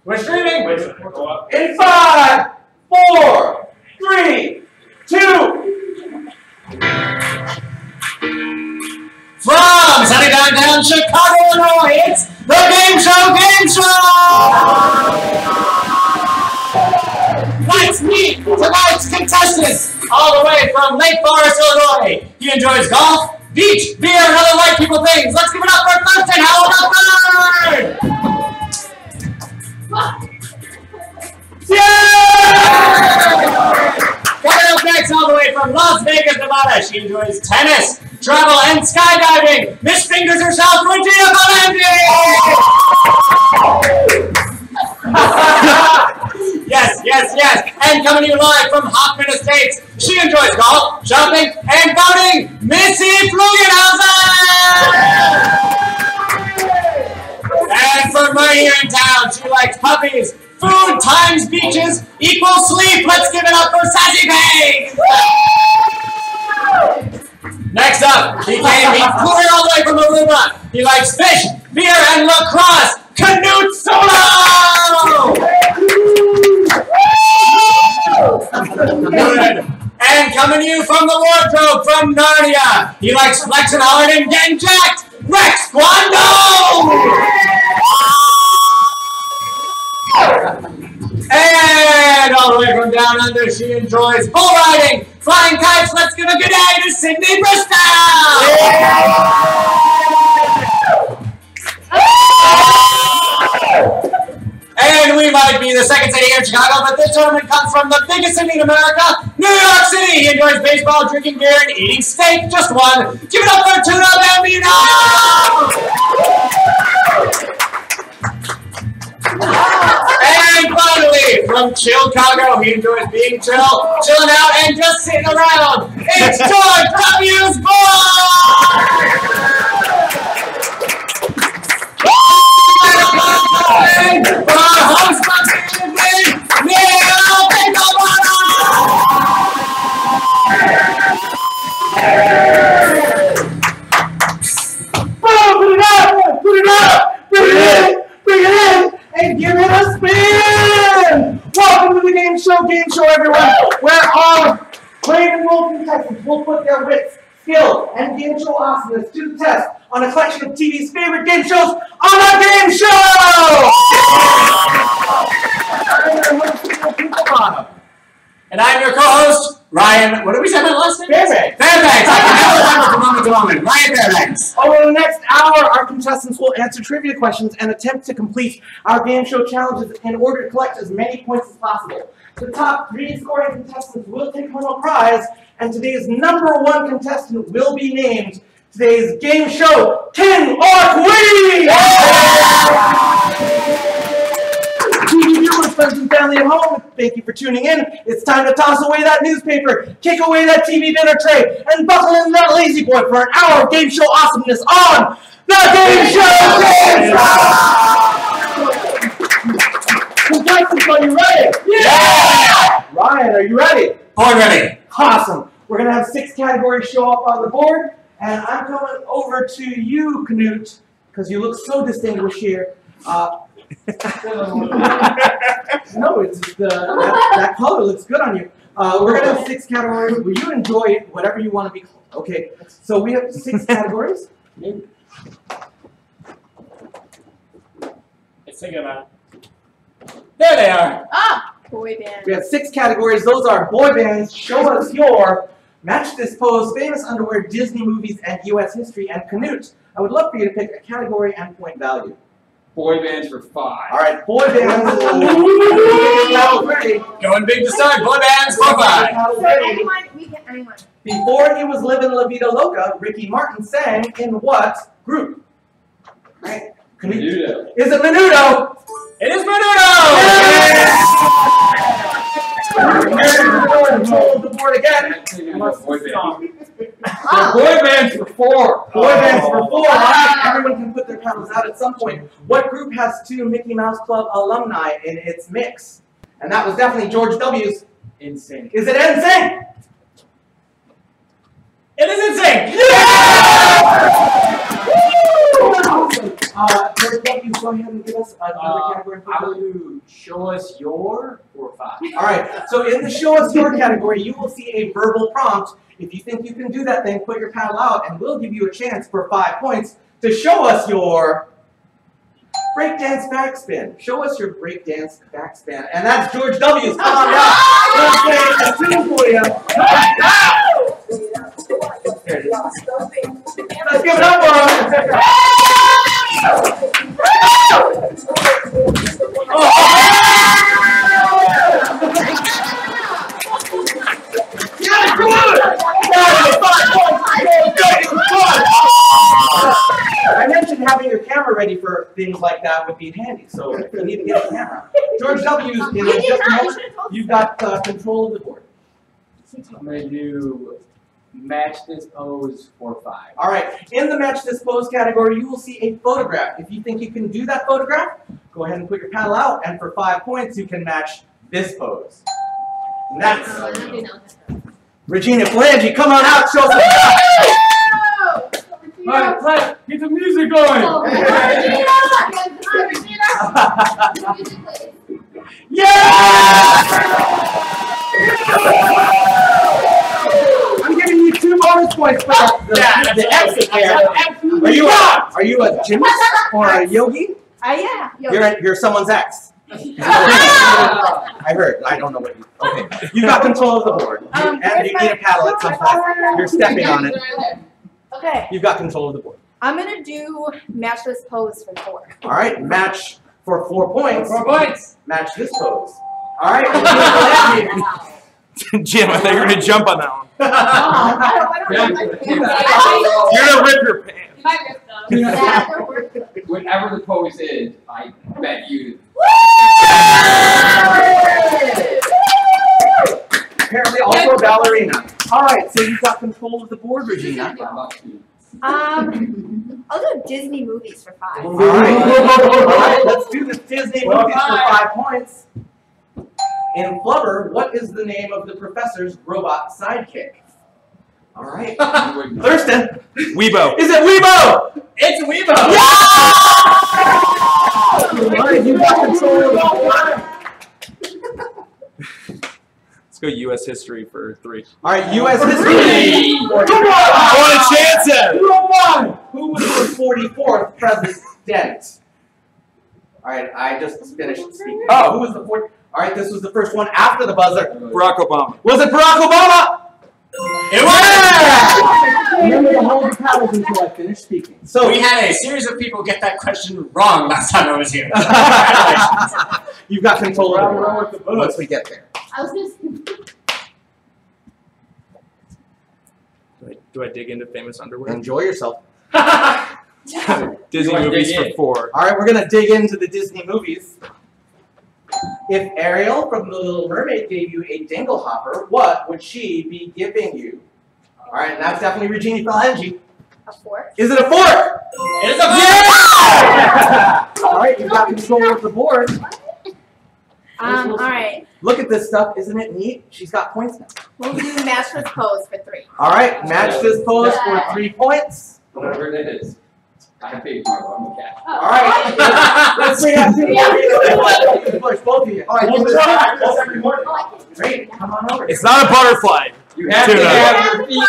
We're streaming. In 5, 4, 3, 2. From sunny downtown Chicago, Illinois, it's the Gameshow Gameshow! Let's meet tonight's contestants, all the way from Lake Forest, Illinois. He enjoys golf, beach, beer, and other white people things. Let's give it up for Thurston Howard! Yeah! Coming up next, all the way from Las Vegas, Nevada, she enjoys tennis, travel, and skydiving. Miss Fingers herself, Regina Valenti! Yes. And coming to you live from Hoffman Estates, she enjoys golf, shopping, and boating, Missy Flugenhausen! And from right here in town, she likes puppies, food times beaches equals sleep. Let's give it up for Sassy Pig! Next up, he flew here all the way from Aruba. He likes fish, beer, and lacrosse. Canute Solo! Good. And coming to you from the wardrobe from Narnia, he likes flexing hard and getting jacked. Rex Kwando! And all the way from down under, she enjoys bull riding, flying kites. Let's give a good day to Sydney Bristow! And we might be the second city here in Chicago, but this tournament comes from the biggest city in America, New York City. He enjoys baseball, drinking beer, and eating steak. Just one. Give it up for Tuna Bambino! And finally, from Chicago, he enjoys being chill, chilling out, and just sitting around. It's George W's boy! And for our host of the evening, Neil Pinklebottom! Boom! Put it up! Put it up! Bring it in! Bring it in! And give it a spin! Welcome to the Gameshow Gameshow, everyone, where all brave and bold contestants will put their wits, skill, and game show awesomeness to the test on a collection of TV's favorite game shows on our game show! I'm your host, Pinklebottom. And I'm your co-host, Ryan. What did we say my last name? Fairbanks. Fairbanks. I can never remember from moment to moment. Ryan Fairbanks. Over the next hour, our contestants will answer trivia questions and attempt to complete our game show challenges in order to collect as many points as possible. The top 3 scoring contestants will take home a prize, and today's #1 contestant will be named today's game show King or Queen! TV viewers, friends, and family at home, thank you for tuning in. It's time to toss away that newspaper, kick away that TV dinner tray, and buckle in that lazy boy for an hour of game show awesomeness on the Game Show Gameshow! Contestants, are you ready? Yeah! Ryan, are you ready? Born ready. Awesome. We're going to have 6 categories show up on the board, and I'm coming over to you, Canute, because you look so distinguished here. No, it's just that color looks good on you. We're going to have 6 categories. Will you enjoy whatever you want to be called? Okay, so we have 6 categories. Let's think about it. There they are. Ah, boy band. We have 6 categories. Those are boy bands, show us your, match this pose, famous underwear, Disney movies, and U.S. history. And Canute, I would love for you to pick a category and point value. Boy bands for 5. All right, boy bands. Going big to start. Boy bands for 5. So anyone. Before he was living La Vida Loca, Ricky Martin sang in what group? Right. Menudo. Is it Menudo? It is Menudo! Hold the board again. Boy bands for 4. Boy bands for 4. All right, everyone can put their paddles out at some point. What group has 2 Mickey Mouse Club alumni in its mix? And that was definitely George W's. NSYNC. Is it NSYNC? It is NSYNC! George W., go ahead and give us another category. How to show us your 4 or 5. All right, so in the show us your category, you will see a verbal prompt. If you think you can do that thing, put your paddle out, and we'll give you a chance for 5 points to show us your breakdance backspin. Show us your breakdance backspin. And that's George W.'s. Come on down. Let's play a tune for you. There it is. Let's give it up for him. I mentioned having your camera ready for things like that would be handy, so if you need to get a camera. George W. in just a moment, you've got control of the board. I'm going to do match this pose for 5. All right, in the match this pose category, you will see a photograph. If you think you can do that photograph, go ahead and put your paddle out, and for 5 points, you can match this pose. And that's Regina Flange. Come on out, show us. Right, get the music going! Yeah! I'm giving you 2 bonus points for the exit there. Are you a gymnast or a yogi? Yeah. You're someone's ex. I heard. I don't know what you. Okay. You've got control of the board. And you need a paddle at some point. You're stepping on it. Okay. You've got control of the board. I'm gonna do match this pose for 4. All right. Match for 4 points. 4 points! Match this pose. All right. Jim, I thought you were going to jump on that one. I don't You're going to rip your pants. Whatever the pose is, I bet you. Apparently also a ballerina. All right. So you've got control of the board, Regina. I'll do Disney movies for 5. All right. Let's do the Disney movies for 5 points. In Flubber, what is the name of the professor's robot sidekick? All right. Thurston. Weebo. Is it Weebo? It's Weebo! Yeah! All right, you got control of the Let's go U.S. history for 3. All right, U.S. history. Come on! I want a chance at it. Who was the 44th president? All right, I just finished speaking. Oh, who was the 4th? All right, this was the first one after the buzzer. Barack Obama. Was it Barack Obama? It was! Remember to hold the paddles until I finish speaking. So we had a series of people get that question wrong last time I was here. You've got control of the board once we get there. I was just. Do I dig into famous underwear? Enjoy yourself. Disney movies for 4. All right, we're going to dig into the Disney movies. If Ariel from The Little Mermaid gave you a dingle hopper, what would she be giving you? All right, that's definitely Regina Flange. A fork? Is it a fork? It is a fork! Yeah! All right, you've got control of the board. All right. Look at this stuff. Isn't it neat? She's got points now. We'll do match this pose for 3. All right, match this pose for 3 points. Whatever it is. I paid for it. I'm a cat. All right. Let's bring up 2 more. Push both of you. All right, Well, this that's every morning. Great. Come on over. It's not a butterfly. You have to have your feet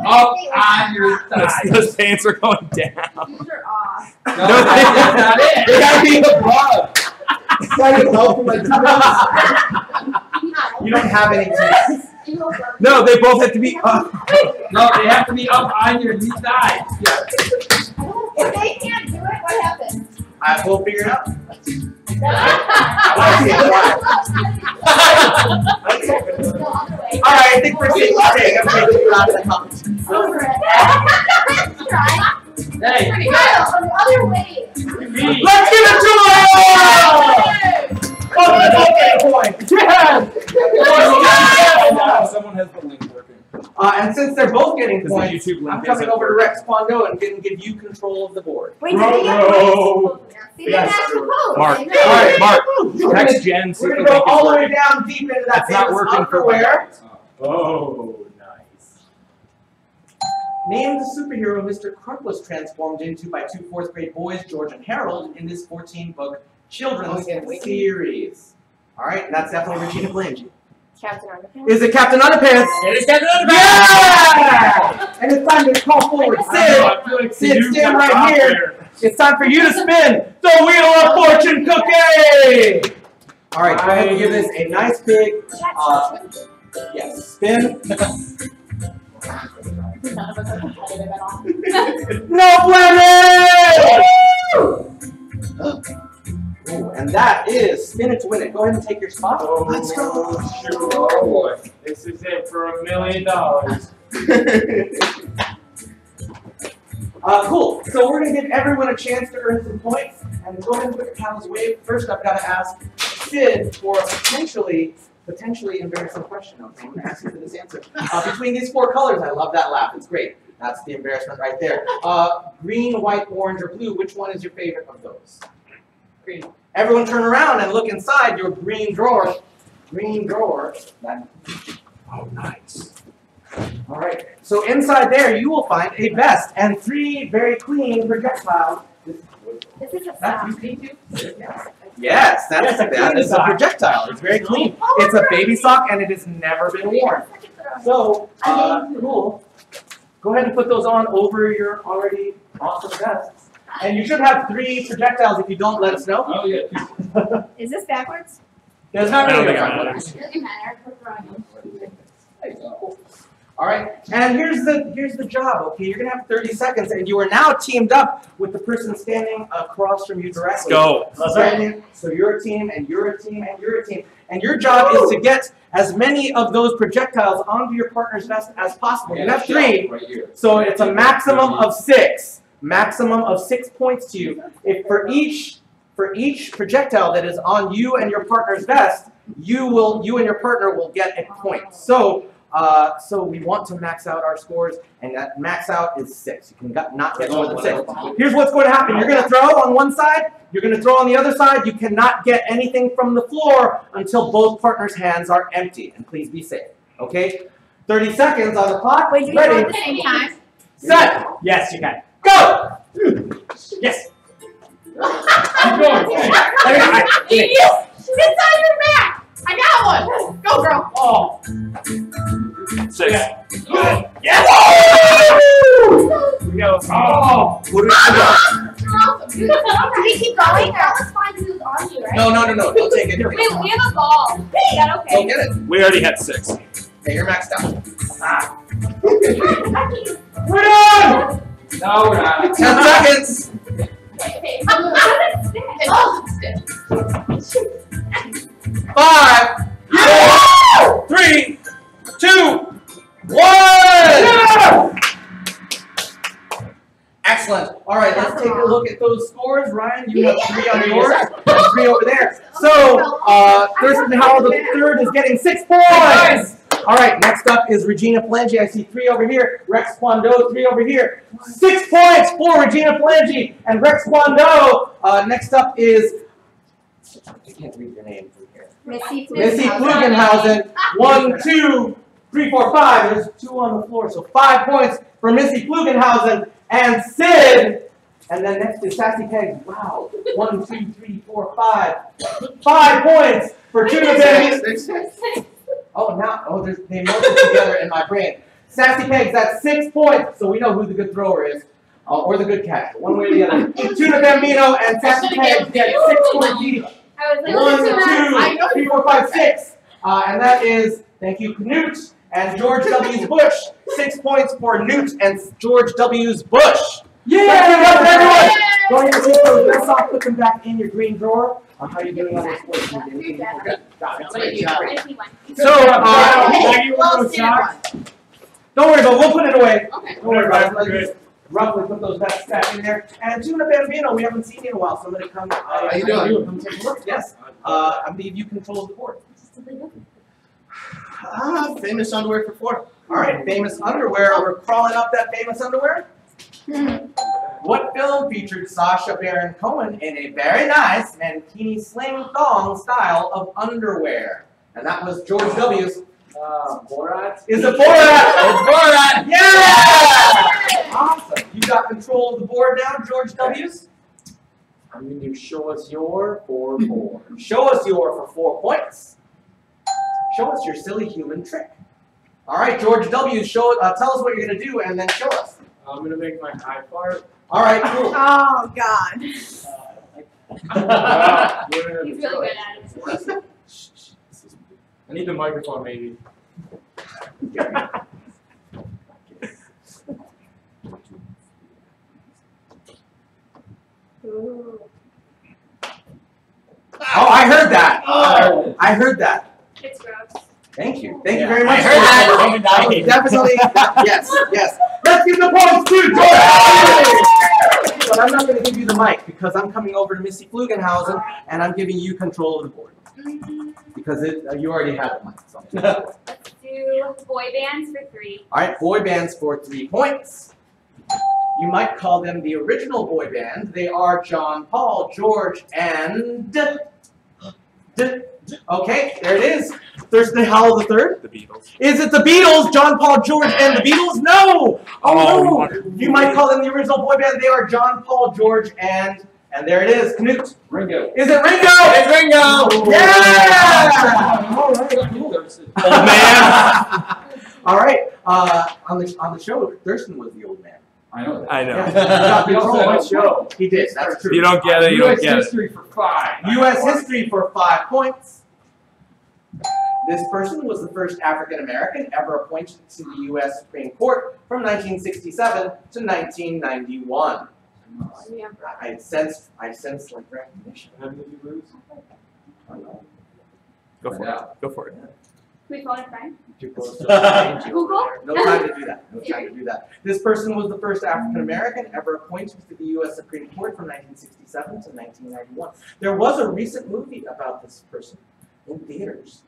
up on your thighs. Those pants are going down. These are off. No, that's not it. They gotta be above. You don't have any teeth. No, they both have to be up. No, they have to be up on your thighs. Yeah. If they can't do it, what happens? I will figure it out. All right, I think we're safe to say I'm going to figure out the competition. Over it. Try. Hey, Pretty good. On the other way. Let's give it to her! Oh, that's okay, point. Yes! Someone has the link working. And since they're both getting Because the points, YouTube link I'm coming isn't over to Rex Pondo and give you control of the board. Wait, did they get points? They didn't have to pose. Mark. They All right, Mark. We're Text Jen. See gonna if the go link is all the way working. down deep into that It's not famous working for underwear. Oh, nice. Name the superhero Mr. Crump was transformed into by two 4th grade boys, George and Harold, in this 14-book children's series. All right, that's definitely Regina Blanche. Captain Underpants. Is it Captain Underpants? It is Captain Underpants! Yeah! And it's time to call forward Sid. Sid, stand right here. It's time for you to spin the Wheel of Fortune cookie! All right, go ahead and give this a nice big, yes, spin. None of us are competitive at all. No blemish! Ooh, and that is spin it to win it. Go ahead and take your spot. Oh, Let's go. Shoot. Oh boy. This is it for $1 million. Cool. So we're going to give everyone a chance to earn some points. And go ahead and put your paddles away. First, I've got to ask Sid for a potentially embarrassing question. Okay, I'm going to ask you for this answer. Between these 4 colors, I love that laugh. It's great. That's the embarrassment right there. Green, white, orange, or blue. Which one is your favorite of those? Green. Everyone turn around and look inside your green drawer. Green drawer. Oh, nice. All right. So inside there, you will find a vest and 3 very clean projectiles. This is a That's sock. you clean too? Yes, that is a projectile. It's very clean. It's a baby sock and it has never been worn. So, cool. Go ahead and put those on over your already awesome vests. And you should have 3 projectiles. If you don't, let us know. Oh, yeah. Is this backwards? There's not really I a don't backwards. Doesn't matter. We're throwing them. All right, and here's the job. Okay, you're gonna have 30 seconds, and you are now teamed up with the person standing across from you directly. Go. So you're a team, and you're a team, and you're a team, and your job is to get as many of those projectiles onto your partner's vest as possible. You have 3, so it's a maximum of 6. Maximum of 6 points to you. If for each projectile that is on you and your partner's vest, you and your partner will get a point. So we want to max out our scores, and that max out is 6. You can not get more than 6. Here's what's going to happen. You're going to throw on one side. You're going to throw on the other side. You cannot get anything from the floor until both partners' hands are empty. And please be safe. Okay? 30 seconds on the clock. Wait, you Ready? at the same time? Set. Yes, you can. Go. Yes. Keep going. It's on your back. I got one. Go, girl. Oh. 6. Yes. We go. Oh. What do Did we keep going? That was fine because it was on you, right? No. Don't take it. Wait, we have a ball. Is that okay? Go get it. We already had 6. Okay, you're maxed out. We're done. No, we're not. 10 seconds. Okay. 5, 4, 3, 2, 1. Excellent. All right, let's take a look at those scores. Ryan, you have 3 on yours and 3 over there. So, Thurston Howell III is getting 6 points. All right, next up is Regina Palangi. I see 3 over here. Rex Kwando, 3 over here. 6 points for Regina Palangi and Rex Kwando. Next up is, I can't read your name from here. Missy Flugenhausen. 1, 2, 3, 4, 5. There's 2 on the floor, so 5 points for Missy Flugenhausen and Sid. And then next is Sassy Pegs. Wow. 1, 2, 3, 4, 5. 5 points for Tuna Baby. Oh, they melted together in my brain. Sassy Pegs, that's 6 points, so we know who the good thrower is, or the good catcher, one way or the other. Tuna Bambino and Sassy Pegs get 6 points each. 1, 2, 3, 4, 5, 6. And that is, thank you, Knut and George W. Bush. 6 points for Knut and George W. Bush. Yeah! Give it up for everyone! Go ahead and take those vests off, put them back in your green drawer. How are you doing on this sports team? Good. Got it. Great job. So, don't worry about it. We'll put it away. Okay. Don't worry about it. Let's just roughly put those vests back in there. And Tuna Bambino, we haven't seen you in a while, so I'm going to come. How you doing? Come take a look. Yes. I believe you control the board. Famous underwear for 4. All right, famous underwear. We're crawling up that famous underwear. What film featured Sacha Baron Cohen in a very nice mankini sling thong style of underwear? And that was George W.'s Borat? Is it Borat? It's Borat! Yeah! Awesome. You got control of the board now, George W's. I'm going to show us your 4-4. Show us your for 4 points. Show us your silly human trick. All right, George W. Tell us what you're going to do and then show us. I'm going to make my high fart. All right, cool. Oh, God. Wow. He's really good at it. I need the microphone, maybe. Ooh. Oh, I heard that. I heard that. It's gross. Thank you. Thank you very much. I heard that. That was definitely, yes, yes. Let's give the points to George! But I'm not going to give you the mic because I'm coming over to Missy Flugenhausen and I'm giving you control of the board. Because you already have the mic. So. Let's do boy bands for 3. All right, boy bands for 3 points. You might call them the original boy band. They are John, Paul, George, and... Okay, there it is. Thurston Howell III. The Beatles. Is it the Beatles? John, Paul, George, and the Beatles? No! Oh, no! You might call them the original boy band. They are John, Paul, George, and there it is. Knut. Ringo. Is it Ringo? It's Ringo! Yeah! All right. Old man. All right. On the show, Thurston was the old man. I know that. I know. Yeah. He also had a show. He did. That's true. You don't get it, you don't U.S. get it. history for 5. U.S. history for 5 points. This person was the first African American ever appointed to the U.S. Supreme Court from 1967 to 1991. Yeah. I sense like recognition. How many did you lose? Go for it. Go for it. Can we phone a friend? Too close to Google? No time to do that. No time to do that. This person was the first African American ever appointed to the U.S. Supreme Court from 1967 to 1991. There was a recent movie about this person in theaters.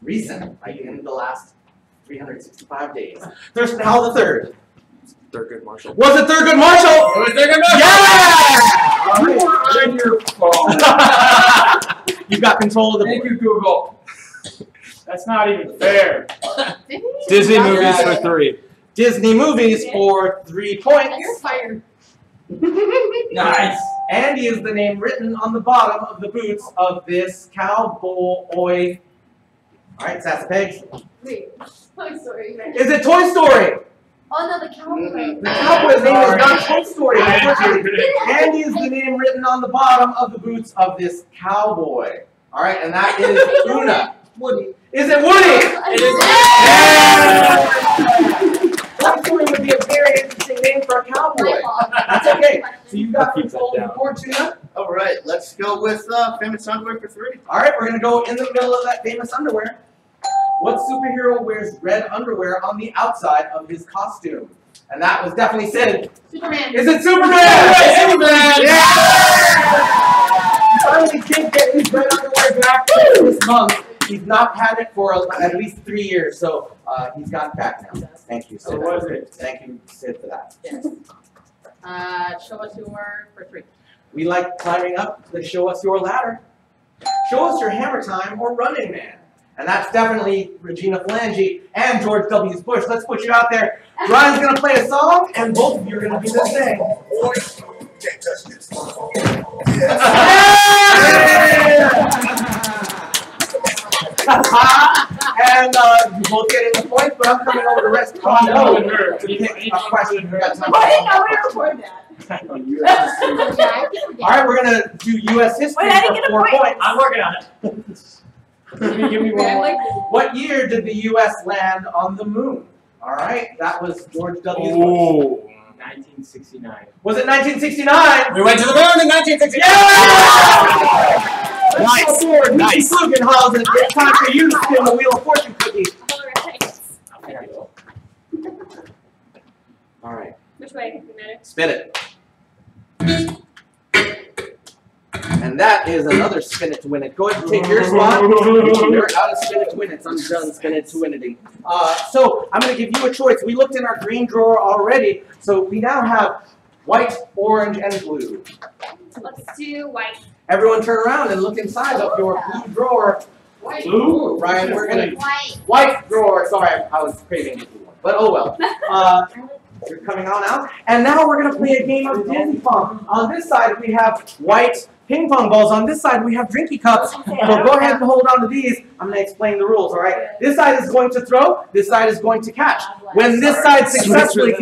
Recent, like in the last 365 days. Thurston Howell III. Thurgood Marshall. Was it Thurgood Marshall? It was Thurgood Marshall! Yeah! You were on your phone. You got control of the Thank board. you, Google. That's not even fair. Disney movies for 3. Disney movies for 3 points. You're fired. Nice. Andy is the name written on the bottom of the boots of this cowboy. All right, Sassy Pegs. Wait. Toy Story. Is it Toy Story? Oh no, the cowboy. The cowboy's name is not Toy Story. Andy is the name written on the bottom of the boots of this cowboy. All right, and that is Una. Woody. Is it Woody? It is Toy Story would be a very interesting name for a cowboy. That's okay. So you got control of the board, Tuna. All right, let's go with famous underwear for 3. All right, we're gonna go in the middle of that famous underwear. What superhero wears red underwear on the outside of his costume? And that was definitely Sid. Superman. Is it Superman? Superman! Yeah! Finally did get his red underwear back this month. He's not had it for at least 3 years, so he's got it back now. Thank you, Sid. So was it? Thank you, Sid, for that. Yes. Show us your for 3. We like climbing up the show us your ladder. Show us your hammer time or running man. And that's definitely Regina Phalange and George W. Bush. Let's put you out there. Ryan's going to play a song, and both of you are going to do this thing. And you both getting the points, but I'm coming over to rest. Oh, no. You can't a question. I didn't know we were recording that. All right, we're going to do U.S. history Wait, I didn't get a for 4 point. points. I'm working on it. Give me one more. What year did the U.S. land on the moon? All right, that was George W. Bush. Oh. 1969. Was it 1969? We went to the moon in 1969! Yeah! Nice. Nice. Flugenhausen, it's time for you to spin the Wheel of Fortune cookie. All right, Which way? spin it. And that is another spin it to win it. Go ahead and take your spot. You're out of spin it to win it. I'm done spin it to winning. So I'm going to give you a choice. We looked in our green drawer already, so we now have white, orange, and blue. Let's do white. Everyone turn around and look inside of your blue drawer. Blue. Ryan, we're gonna white drawer. Sorry, I was craving blue one, but oh well. You're coming on now. And now we're gonna play a game of ping pong. On this side we have white ping pong balls. On this side we have drinky cups. So go ahead and hold on to these. I'm gonna explain the rules. All right. This side is going to throw. This side is going to catch. When this side successfully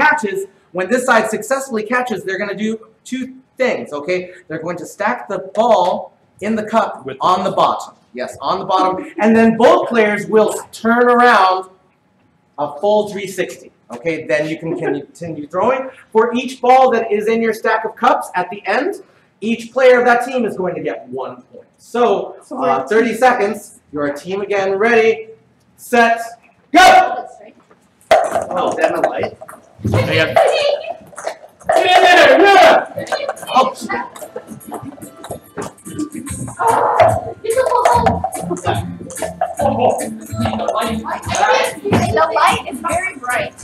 catches, they're gonna do two things. Okay. They're going to stack the ball in the cup on the bottom. Yes, on the bottom. And then both players will turn around a full 360. Okay, then you can continue throwing. For each ball that is in your stack of cups at the end, each player of that team is going to get 1 point. So, 30 seconds. Your team again. Ready, set, go! Oh, then the light. Get in there, yeah! Oh. The light is very bright.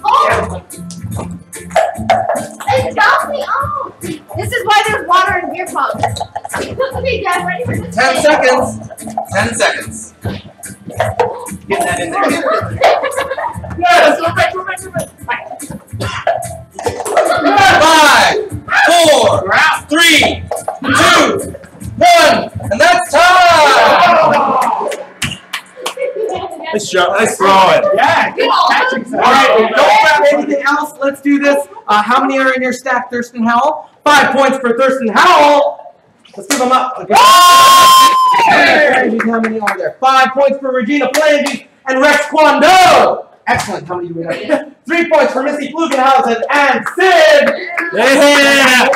Oh! It's bouncing off! This is why there's water in beer pumps. Okay, guys, ready for this? 10 seconds. 10 seconds. Get that in there. Yes! 5, 4, 3, 2, 1, and that's time! Nice shot. Nice throwing. Yeah, good catching. All right, don't grab anything else. Let's do this. How many are in your stack, Thurston Howell? 5 points for Thurston Howell. Let's give them up. Okay. How many are there? 5 points for Regina Flanges and Rex Kwando. Excellent. How many do we have? 3 points for Missy Flugenhausen and Sid. Yeah.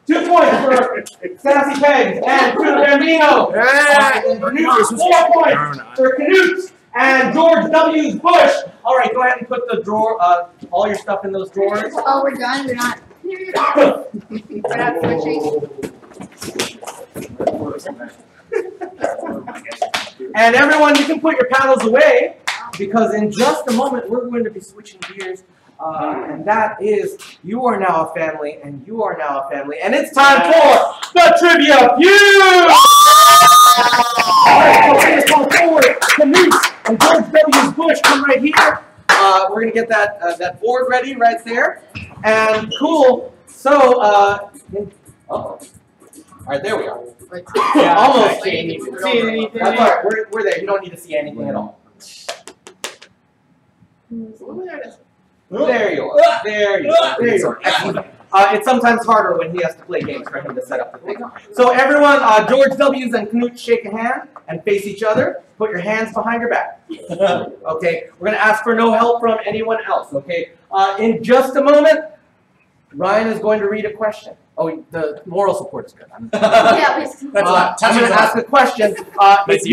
2 points for Sassy Pegs and Kudo Bambino. 4 points for Canute and George W. Bush. All right, go ahead and put the drawer, all your stuff in those drawers. Oh, we're done. We're not. We're not switching. And everyone, you can put your paddles away because in just a moment we're going to be switching gears. And that is, you are now a family, and you are now a family, and it's time for the Trivia Feud! All right, so we're going to call forward Canute and George W. Bush. Come right here. We're going to get that board ready right there. And cool. So, all right, there we are. Yeah, Almost. I can't even see anything. That's all right. We're there. You don't need to see anything at all. There you are. There you are. There you are. Excellent. It's sometimes harder when he has to play games for him to set up the thing. So everyone, George W's and Canute shake a hand and face each other. Put your hands behind your back. Okay. We're going to ask for no help from anyone else. Okay. In just a moment, Ryan is going to read a question. Oh, the moral support is good. Yeah, basically. I'm going to ask a question. If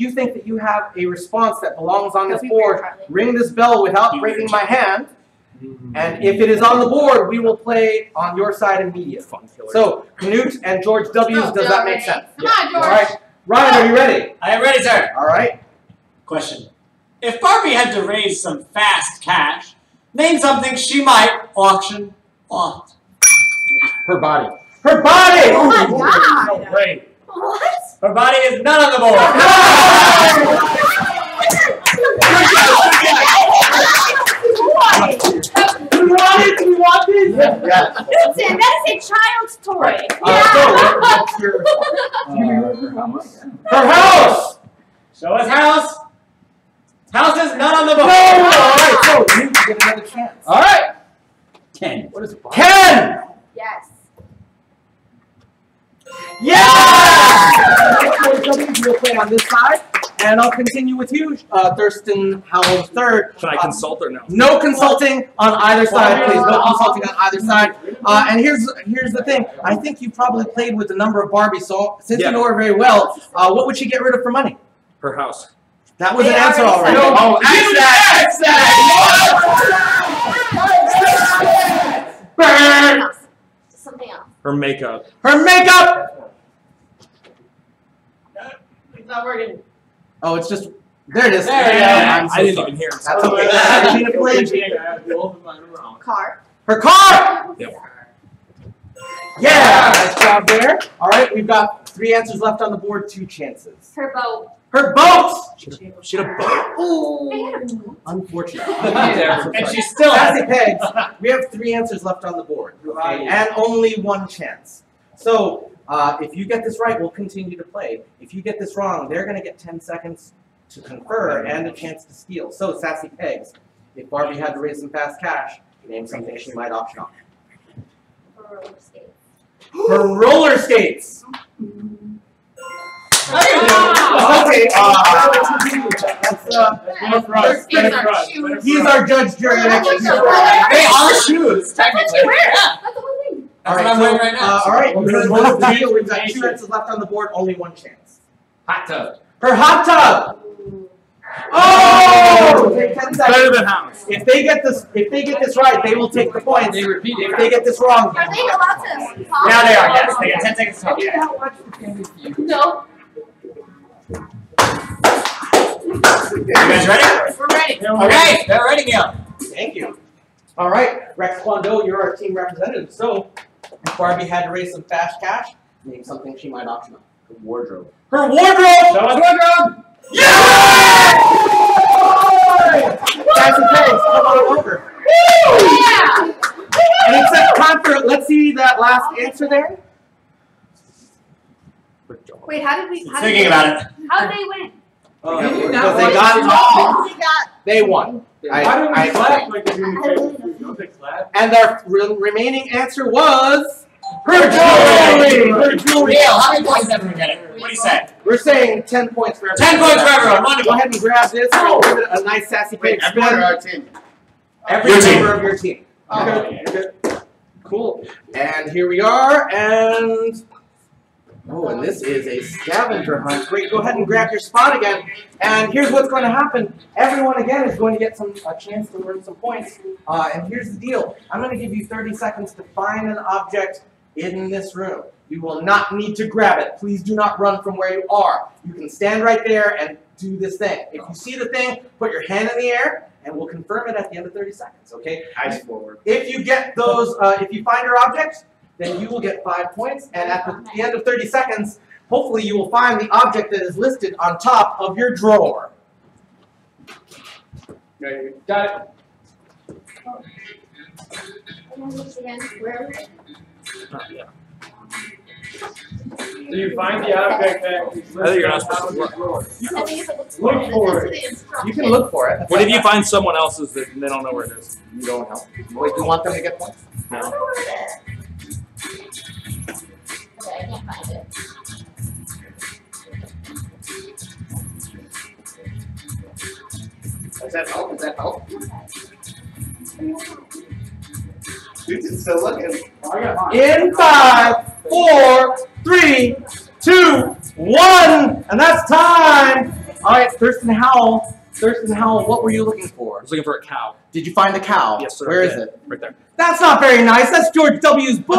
you think that you have a response that belongs on this board, ring this bell without breaking my hand. And if it is on the board, we will play on your side immediately. So, Canute and George W's, does that make sense? Come on, George. All right. Ryan, are you ready? I am ready, sir. All right. Question. If Barbie had to raise some fast cash, name something she might auction off. Her body. Her body! Oh my god! Wait. What? Her body is not on the board. We want this? Yeah. Listen, that is a child's toy. Her house! Show us house. House is not on the board. No! Alright, so you get another chance. Alright. 10. What is it? 10! Yes. Yeah! We'll play on this side, and I'll continue with you, Thurston Howell III. Can I consult or no? No consulting on either side, please. No consulting on either side. And here's the thing. I think you probably played with a number of Barbies, so since you know her very well, what would she get rid of for money? Her house. That was an answer already. No, oh, X that! Burn! Something else. Her makeup. Her makeup! It's not working. Oh, it's just, there it is. There you go. I'm so I didn't sorry. even hear it. That's okay. Car. Her car! Yep. Yeah, nice job there. All right, we've got 3 answers left on the board, 2 chances. Her boat. Her boat! Should have both. Ooh! Unfortunate. And she's still Sassy Pegs, we have 3 answers left on the board. Okay? And only 1 chance. So, if you get this right, we'll continue to play. If you get this wrong, they're going to get 10 seconds to confer and a chance to steal. So, Sassy Pegs, if Barbie had to raise some fast cash, name something she might option off. Her roller skates. Her roller skates! Okay, he's our judge, jury, and executioner. They are shoes, technically. That's the one thing. That's what I'm wearing right now. All right, you heard both the deal. We've got 2 answers left on the board, only 1 chance. Hot tub. Her hot tub. Oh! Take 10 seconds. Better than house. If they get this right, they will take the points. They repeat it. If they get this wrong, Are they allowed to pause? Now they are, yes. They get 10 seconds to talk. Yeah. No. You guys ready? We're ready. Okay, they're ready, Gail. thank you. All right, Rex Kwando, you're our team representative. So, if Barbie had to raise some fast cash, name something she might option on. Her wardrobe. Her wardrobe! Show us wardrobe! Yeah! Sassy Pegs, come on over. Yeah. And it's time for, let's see that last answer there. Wait, how did we? Thinking about it. How did they win? Because they got they won. I clap explained. like they do in the Don't they clap? And their remaining answer was her jewelry! Her jewelry! Gail, how many points is everyone getting? What do you say? We're saying 10 points for everyone. 10 points for everyone. Go Wonderful. ahead and grab this. We'll give it a nice sassy pig spin. Our team. Every Your team. member of your team. Okay. Good. Cool. And here we are, and and this is a scavenger hunt. Great, go ahead and grab your spot again. And here's what's going to happen. Everyone again is going to get a chance to earn some points. And here's the deal. I'm going to give you 30 seconds to find an object in this room. You will not need to grab it. Please do not run from where you are. You can stand right there and do this thing. If you see the thing, put your hand in the air, and we'll confirm it at the end of 30 seconds, okay? Eyes forward. If you get those, if you find your object, then you will get 5 points, and at the end of 30 seconds, hopefully you will find the object that is listed on top of your drawer. Okay, got it. So you find the object that is I think you're not listed on supposed to top of the drawer. Look for it. You can look for it. What if you find someone else's that they don't know where it is? You don't help. Wait, do you want them to get points? No. Okay, I can't find it. Does that help? Does that help? Dude's still looking. I got mine. In 5, 4, 3, 2, 1, and that's time. All right, Thurston Howell. Thurston Howell, what were you looking I for? was looking for a cow. Did you find the cow? Yes, sir. Where is Yeah, it? Right there. That's not very nice. That's George W.'s bush.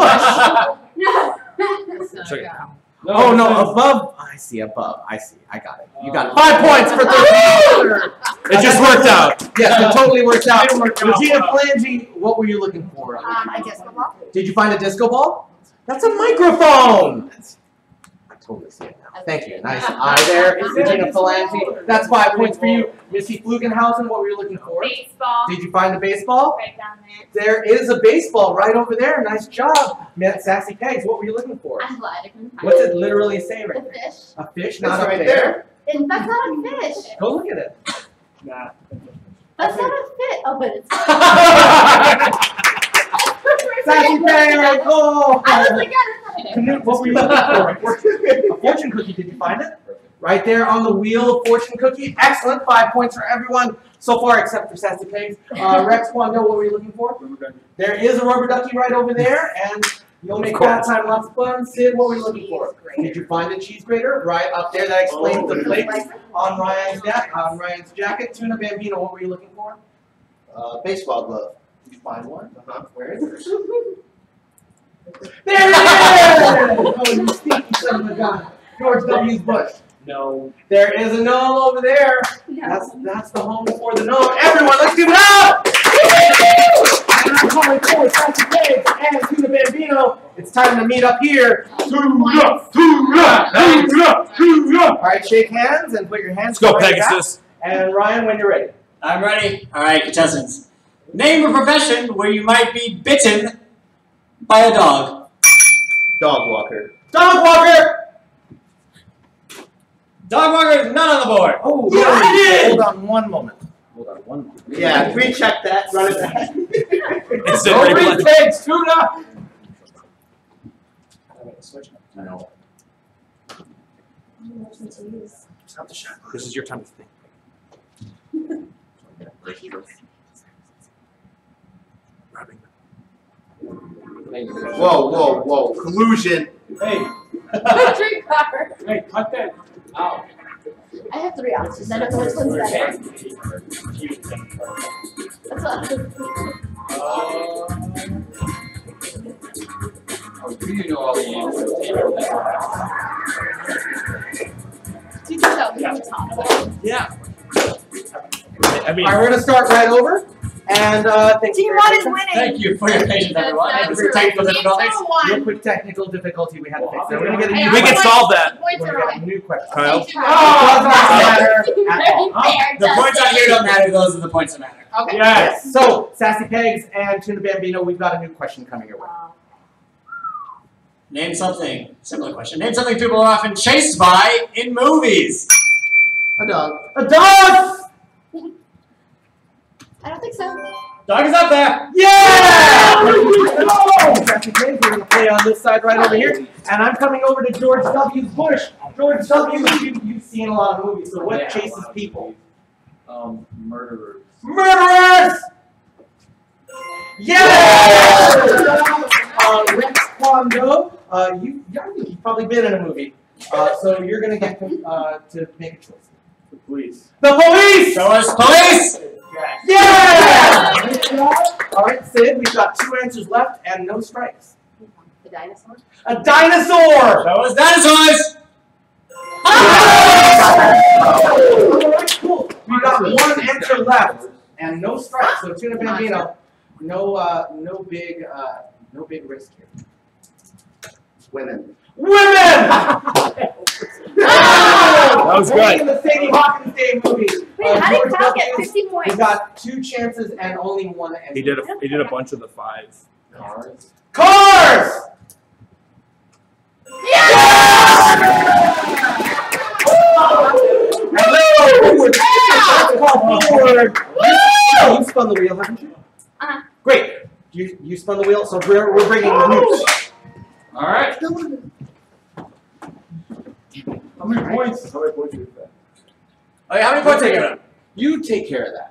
Check it out. Oh no, above. I see above. I see. I got it. You got it. 5 points for Thurston. It just worked out. Yes, it totally worked out. It worked out. Regina Flange, what were you looking for? I guess the ball. Did you find a disco ball? That's a microphone. I totally see it now. Thank you. Nice eye there, Regina Phalange. That's 5 points for you. Missy Flugenhausen, what were you looking for? Baseball. Did you find a baseball? Right down there. There is a baseball right over there. Nice job. Sassy Pegs, what were you looking for? I'm glad I couldn't find What's it. it literally say right The there? fish. A fish, It's not up right there. And that's not a fish. Go look at it. Nah. That's not a fish. Oh, but it's. Sassy Pegs, oh! I was like, yeah, that's not a fish. Canute, what were you looking for? A fortune cookie, did you find it? Right there on the wheel, fortune cookie. Excellent, 5 points for everyone so far, except for Sassy Pigs. Rex Kwando, what were you looking for? There is a rubber ducky right over there, and you'll make that time lots of fun. Sid, what were you looking for? Did you find a cheese grater? Right up there, that explains the plate on Ryan's jacket. Tuna Bambino, what were you looking for? Baseball glove. Did you find one? Where is it? There it is! Oh, you sneaky son of a gun. George W.'s bush. No. There is a gnome over there. No. That's the home for the gnome. Everyone, let's give it up! And I'm calling for Sassy Pigs and Tuna Bambino. It's time to meet up here. Tuna, All right, shake hands and put your hands. Let's go, Pegasus. And Ryan, when you're ready. I'm ready. All right, contestants. Name a profession where you might be bitten by a dog. Dog walker. Dog walker. Dog walker is not on the board. Oh, Yeah, I did. Hold on one moment. Yeah, recheck that. Run it back. Instant replay. retakes, Tuna. No. This is your time to think. Whoa. Collusion. Hey, Drink card. hey, cut that out. I have 3 options. I don't know which one's better. That's what. Oh, do you know all the answers? You can show me the top. Yeah. I mean, All right, we're gonna start right over. And thank you. Team for your 1 is patience. winning. Thank you for your patience, everyone. That's It was true. technical difficulties. Team Real 1. quick technical difficulty we had to fix. Well, So we're gonna get a Hey, new we can question. solve that. Points We're are gonna get a right. new question. Kyle. Does not matter at all. The points on here don't matter. Those are the points that matter. Okay. Yes. So, Sassy Pegs and Tuna Bambino, we've got a new question coming your way. Name something. Similar question. Name something people are often chased by in movies. A dog. A dog! I don't think so. Dog is up there. Yeah! Sassy Pegs, we're gonna play on this side right over here. And I'm coming over to George W. Bush. George W., you've seen a lot of movies, so what chases people? Murderers. Murderers! Yeah! Rex Kwando, I think you've probably been in a movie. So you're gonna get to make a choice. The police. The police! Show us police. Yeah! All right, Sid, we've got 2 answers left and no strikes. The dinosaur? A dinosaur! Show us dinosaurs. Alright, cool. We've got 1 answer left and no strikes. So Tuna Bambino, no big risk here. Women. Women! That was good. In the Sadie Hawkins Day movie. Wait, how did George Kyle get W. 50 points? We got 2 chances and only 1 answer. He did a bunch of the 5. Cars. Cars! Forward. You spun the wheel, haven't you? Uh-huh. Great. You spun the wheel, so we're bringing the news. All right. How many points? How many points is that? Okay, how many points are you giving? You take care of that.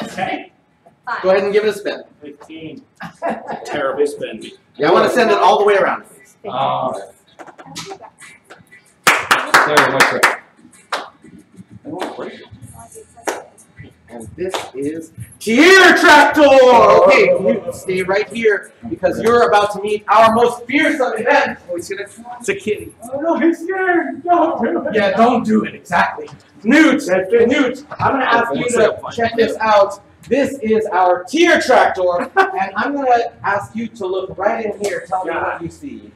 Okay. 5. Go ahead and give it a spin. 15. Terrible spin. Yeah, I want to send it all the way around. Sorry, what's right? And this is Tier Tractor! Okay, you stay right here because you're about to meet our most fearsome event. Oh, he's gonna... It's a kitty. Oh no, he's scared. Don't do it. Yeah, don't do it, exactly. Newt, I'm gonna ask you to check this out. This is our Tier Tractor, and I'm gonna ask you to look right in here. Tell me what you see.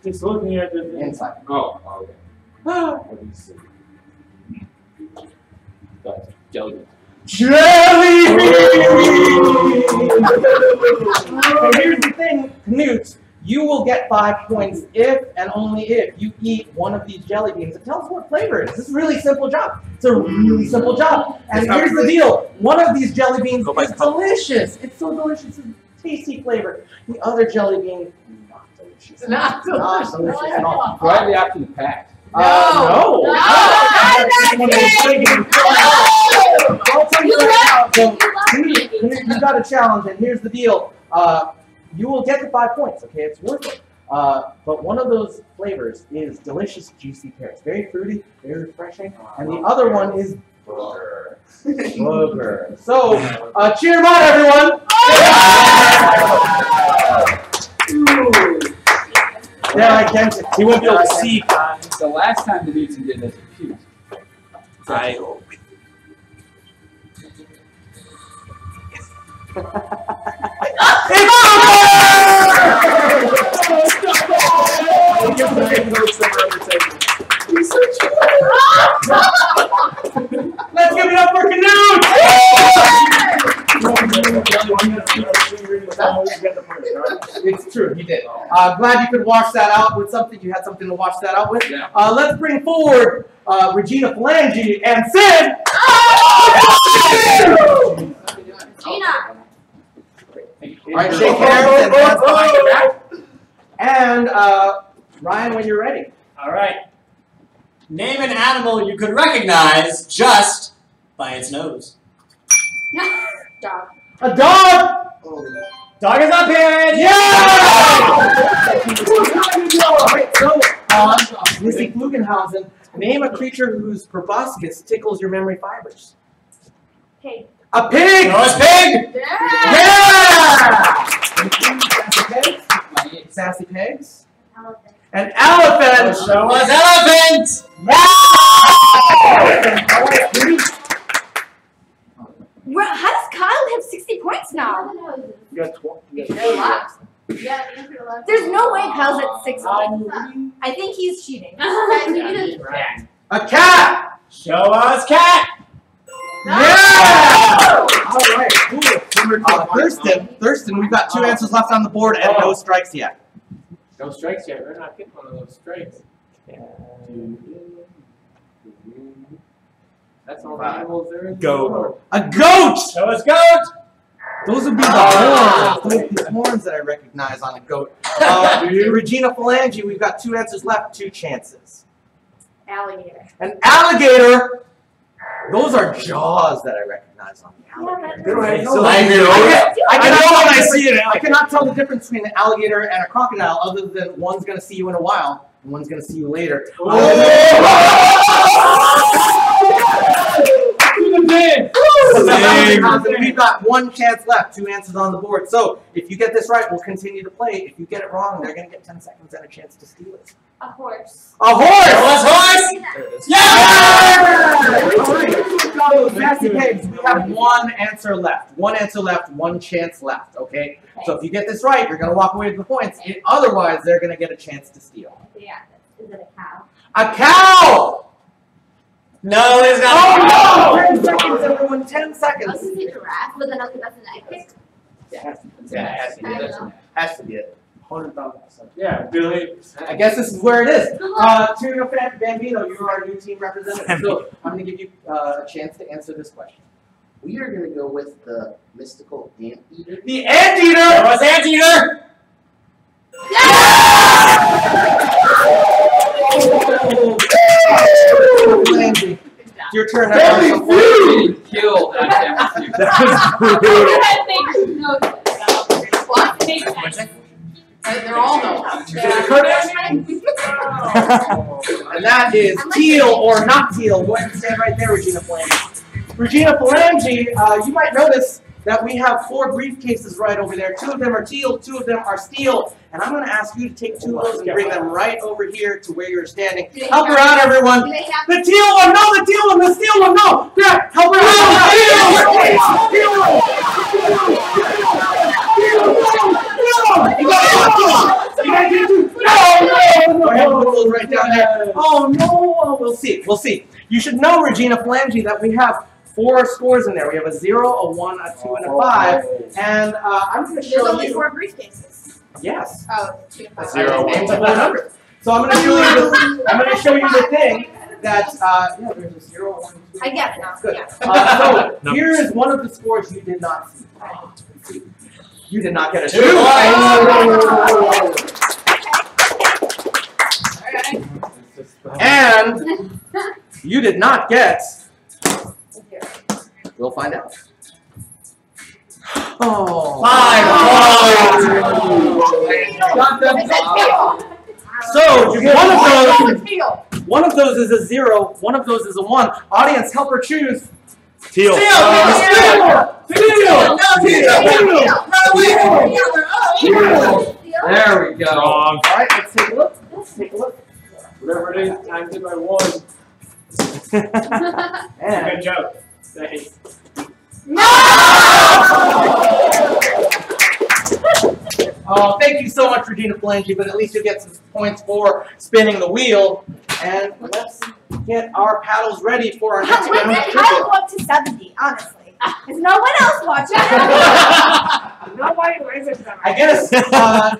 Just looking at the Inside. Oh, okay. What do you see? That's jelly. Jelly beans! So here's the thing, Knut. You will get 5 points if and only if you eat one of these jelly beans. And tell us what flavor it is. This is a really simple job. It's a really simple job. And here's the deal. One of these jelly beans is delicious. It's so delicious. It's a tasty flavor. The other jelly bean, not delicious. Not Not delicious at all. Do I have the option to pack? No. I'll tell you right now. So, you got a challenge, and here's the deal. You will get the 5 points, okay? It's worth it. But one of those flavors is delicious, juicy pear. It's very fruity, very refreshing. And the other one is booger. Booger. So, cheer them on, everyone! They're identical. He won't be able to see. The last time the Newton did this, cute. I hope. give the same notes that we're undertaking. Let's give it up for Canute! It's true, he did. Glad you could wash that out with something. You had something to wash that out with. Yeah. Let's bring forward Regina Phalange and Sid. Gina. All right, shake hands and hands behind your back. And Ryan, when you're ready. All right. Name an animal you could recognize just by its nose. Dog. A dog! Dog is up here! Yeah! So, Missy Flugenhausen, name a creature whose proboscis tickles your memory fibers. Pig. A pig! Noah's pig! Yeah. Yeah! Sassy pigs. Elephant. An elephant! Show us elephant! How does Kyle have 60 points now? You got 12. There's no way Kyle's at 60. I think he's cheating. A cat! Show us cat! Yeah! All right, cool. Thurston, we've got 2 answers left on the board and no strikes yet. No strikes yet. We're not getting one of those strikes. That's all the animals there is. Goat. A goat! Show us goat! Those would be the horns. Those would be the horns that I recognize on a goat. Regina Phalange, we've got 2 answers left, 2 chances. Alligator. An alligator. Those are jaws that I recognize on the alligator. I cannot tell the difference between an alligator and a crocodile other than one's going to see you in a while and one's going to see you later. We've got 1 chance left, 2 answers on the board. So if you get this right, we'll continue to play. If you get it wrong, they're going to get 10 seconds and a chance to steal it. A horse. A horse! Horse! Yeah! So, Sassy Pigs, we have 1 answer left. 1 answer left, 1 chance left, okay? So if you get this right, you're going to walk away with the points. Otherwise, they're going to get a chance to steal. Yeah. Is it a cow? A cow! No, it's not. Oh, no! 10 seconds, everyone, 10 seconds. This is a giraffe, but then that's an egg. Yeah, has to be it. 100,000%. Yeah, Billy. I guess this is where it is. Trio Bambino, you're our new team representative. So I'm going to give you a chance to answer this question. We are going to go with the mystical anteater. The anteater! Show us anteater! It's your turn. Killed that They're all those. And that is teal or not teal. Go ahead and stand right there, Regina Phalange. Regina Phalange, you might notice that we have 4 briefcases right over there. 2 of them are teal, 2 of them are steel. And I'm going to ask you to take 2 of those and bring them right over here to where you're standing. Help her out, everyone. The teal one, no, the teal one, the steel one, no. Yeah, help her out. Right down there. Oh no, we'll see. We'll see. You should know, Regina Phalange, that we have 4 scores in there. We have a 0, a 1, a 2, and a 5. And I'm going to show you. There's only 4 briefcases. Yes. Oh, 2 and 5. 0, 1, 2, number. So I'm going to show you. I'm going to show you the thing that yeah, there's a 0, 1, 2. I get it now. Good. Yeah. So here is one of the scores you did not see. You did not get a 2. And you did not get. We'll find out. Oh. 5. So one of those is a 0. One of those is a 1. Audience, help her choose. Teal. There we go. All right, let's take a look. Whatever it is, times it by 1. Good joke. Thanks. Oh, thank you so much, Regina Phalange, but at least you'll get some points for spinning the wheel. And let's get our paddles ready for our next When round did of Kyle trivia. go up to 70, honestly? Is no one else watching? Nobody weighs it. I guess here's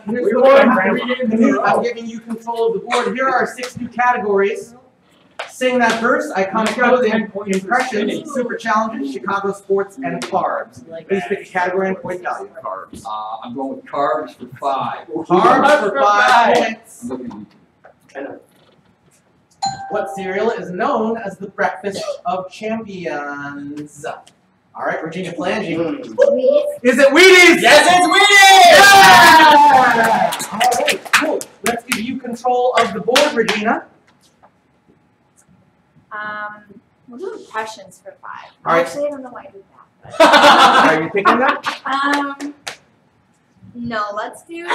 We what won I'm 3 games in a row. I'm giving you control of the board. Here are 6 new categories. Sing That Verse, Iconic Clothing, Impressions, Super Challenges, Chicago Sports, and Carbs. Please pick a category and point value. Carbs. I'm going with carbs for 5. Carbs for 5 points. I'm looking What cereal is known as the breakfast of champions? All right, Virginia Flange. Is it Wheaties? Yes, it's Wheaties! Yeah! All right, cool. Let's give you control of the board, Regina. We'll do impressions for 5. All right. Actually, I don't know why I did that. Are you picking that? No, let's do